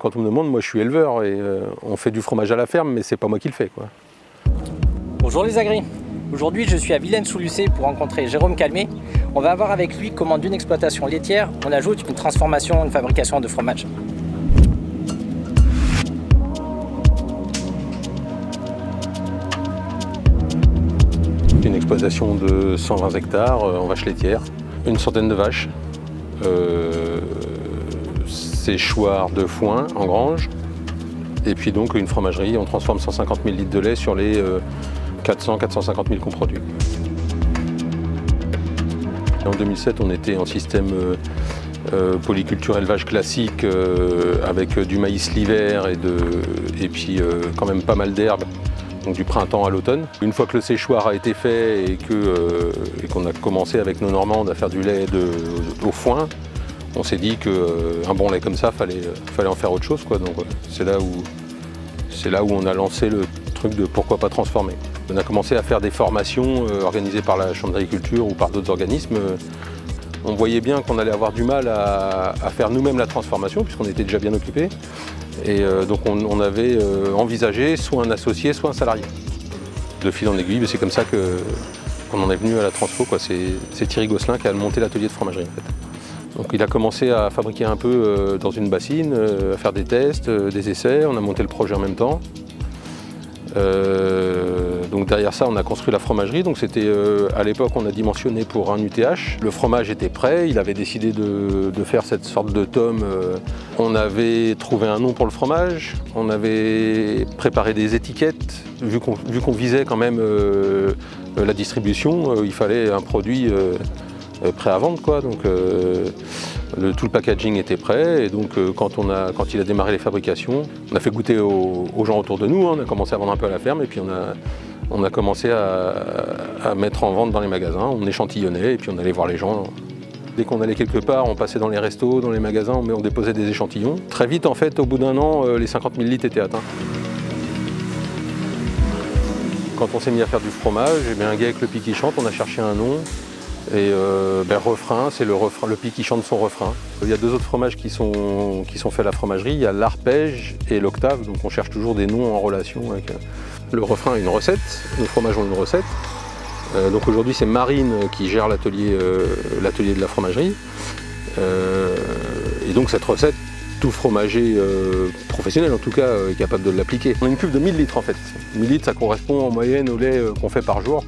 Quand on me demande, moi je suis éleveur et on fait du fromage à la ferme, mais c'est pas moi qui le fais, quoi. Bonjour les agris. Aujourd'hui je suis à Villaines-sous-Lucé pour rencontrer Jérôme Calmé. On va voir avec lui comment d'une exploitation laitière on ajoute une transformation, une fabrication de fromage. Une exploitation de 120 hectares en vaches laitières, une centaine de vaches, séchoirs de foin en grange, et puis donc une fromagerie. On transforme 150 000 litres de lait sur les 400-450 000 qu'on produit. En 2007, on était en système polyculture élevage classique avec du maïs l'hiver et puis quand même pas mal d'herbes. Donc du printemps à l'automne. Une fois que le séchoir a été fait et qu'on a commencé avec nos Normandes à faire du lait au foin, on s'est dit qu'un bon lait comme ça, fallait en faire autre chose, quoi. Donc c'est là où on a lancé le truc de pourquoi pas transformer. On a commencé à faire des formations organisées par la Chambre d'agriculture ou par d'autres organismes. On voyait bien qu'on allait avoir du mal à faire nous-mêmes la transformation puisqu'on était déjà bien occupés. Et donc on avait envisagé soit un associé, soit un salarié. De fil en aiguille, c'est comme ça qu'on en est venu à la transfo, quoi. C'est Thierry Gosselin qui a monté l'atelier de fromagerie, en fait. Donc il a commencé à fabriquer un peu dans une bassine, à faire des tests, des essais. On a monté le projet en même temps. Donc derrière ça, on a construit la fromagerie. Donc c'était à l'époque, on a dimensionné pour un UTH. Le fromage était prêt. Il avait décidé de faire cette sorte de tome. On avait trouvé un nom pour le fromage. On avait préparé des étiquettes. Vu qu'on visait quand même la distribution, il fallait un produit prêt à vendre, quoi. Donc tout le packaging était prêt et donc quand il a démarré les fabrications, on a fait goûter aux gens autour de nous, hein. On a commencé à vendre un peu à la ferme et puis on a commencé à mettre en vente dans les magasins. On échantillonnait et puis on allait voir les gens. Dès qu'on allait quelque part, on passait dans les restos, dans les magasins, on déposait des échantillons. Très vite, en fait, au bout d'un an, les 50 000 litres étaient atteints. Quand on s'est mis à faire du fromage, eh bien, un gars avec le pic qui chante, on a cherché un nom. Et refrain, c'est le pic qui chante son refrain. Il y a deux autres fromages qui sont faits à la fromagerie, il y a l'arpège et l'octave, donc on cherche toujours des noms en relation avec le refrain et une recette. Nos fromages ont une recette. Donc aujourd'hui c'est Marine qui gère l'atelier de la fromagerie. Et donc cette recette, tout fromager professionnel en tout cas est capable de l'appliquer. On a une cuve de 1000 litres en fait. 1000 litres ça correspond en moyenne au lait qu'on fait par jour.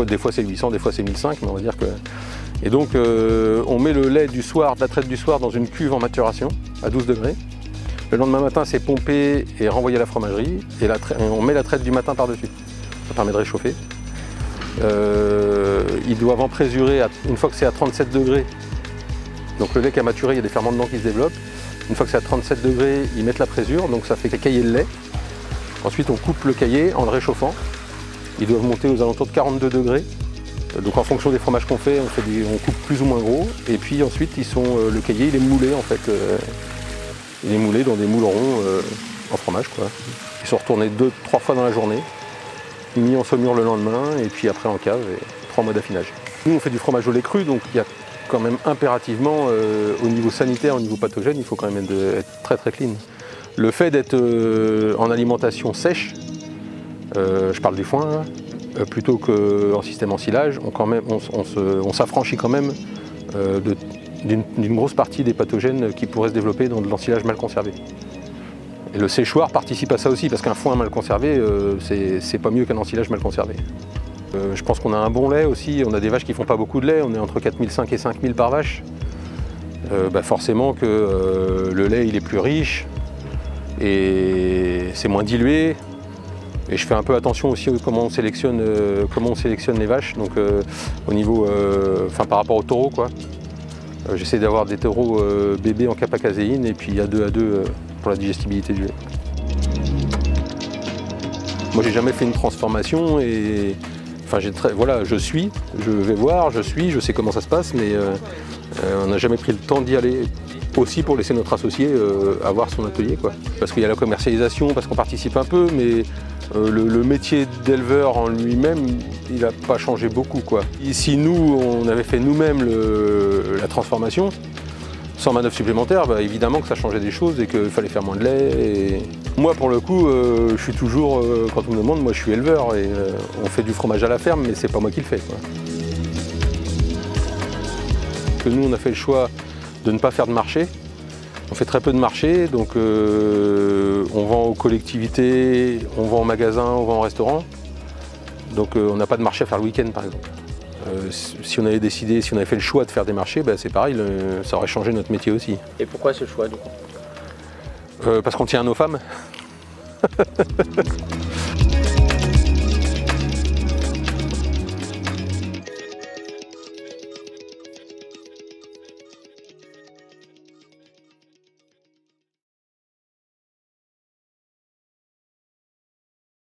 Des fois c'est 800, des fois c'est 1500, mais on va dire que... Et donc on met le lait du soir, de la traite du soir dans une cuve en maturation à 12 degrés. Le lendemain matin c'est pompé et renvoyé à la fromagerie et on met la traite du matin par-dessus. Ça permet de réchauffer. Ils doivent en présurer une fois que c'est à 37 degrés. Donc le lait qui a maturé, il y a des ferments dedans qui se développent. Une fois que c'est à 37 degrés, ils mettent la présure, donc ça fait cailler le lait. Ensuite on coupe le caillé en le réchauffant. Ils doivent monter aux alentours de 42 degrés. Donc en fonction des fromages qu'on fait, on coupe plus ou moins gros. Et puis ensuite, le caillé, il est moulé en fait. Il est moulé dans des moules ronds en fromage, quoi. Ils sont retournés 2-3 fois dans la journée, mis en saumure le lendemain et puis après en cave et 3 mois d'affinage. Nous, on fait du fromage au lait cru, donc il y a quand même impérativement, au niveau sanitaire, au niveau pathogène, il faut quand même être très très clean. Le fait d'être en alimentation sèche, je parle du foin, plutôt qu'en système ensilage, on s'affranchit quand même d'une grosse partie des pathogènes qui pourraient se développer dans de l'ensilage mal conservé. Et le séchoir participe à ça aussi, parce qu'un foin mal conservé, c'est pas mieux qu'un ensilage mal conservé. Je pense qu'on a un bon lait aussi, on a des vaches qui font pas beaucoup de lait, on est entre 4005 et 5000 par vache. Forcément que le lait il est plus riche et c'est moins dilué. Et je fais un peu attention aussi à comment on sélectionne les vaches, donc au niveau, par rapport aux taureaux, quoi. J'essaie d'avoir des taureaux bébés en kappa-caséine et puis à 2 à 2 pour la digestibilité du lait. Moi j'ai jamais fait une transformation et voilà, je vais voir, je sais comment ça se passe, mais on n'a jamais pris le temps d'y aller. Aussi pour laisser notre associé avoir son atelier, quoi. Parce qu'il y a la commercialisation, parce qu'on participe un peu, mais le métier d'éleveur en lui-même, il n'a pas changé beaucoup, quoi. Si nous, on avait fait nous-mêmes la transformation, Sans manœuvre supplémentaire, bah, évidemment que ça changeait des choses et qu'il fallait faire moins de lait. Et... Moi, pour le coup, je suis toujours, quand on me demande, moi je suis éleveur et on fait du fromage à la ferme, mais c'est pas moi qui le fais, quoi. Que nous, on a fait le choix de ne pas faire de marché. On fait très peu de marché, donc on vend aux collectivités, on vend en magasin, on vend en restaurant. Donc on n'a pas de marché à faire le week-end, par exemple. Si on avait décidé, si on avait fait le choix de faire des marchés, bah, c'est pareil, ça aurait changé notre métier aussi. Et pourquoi ce choix du coup? Parce qu'on tient à nos femmes.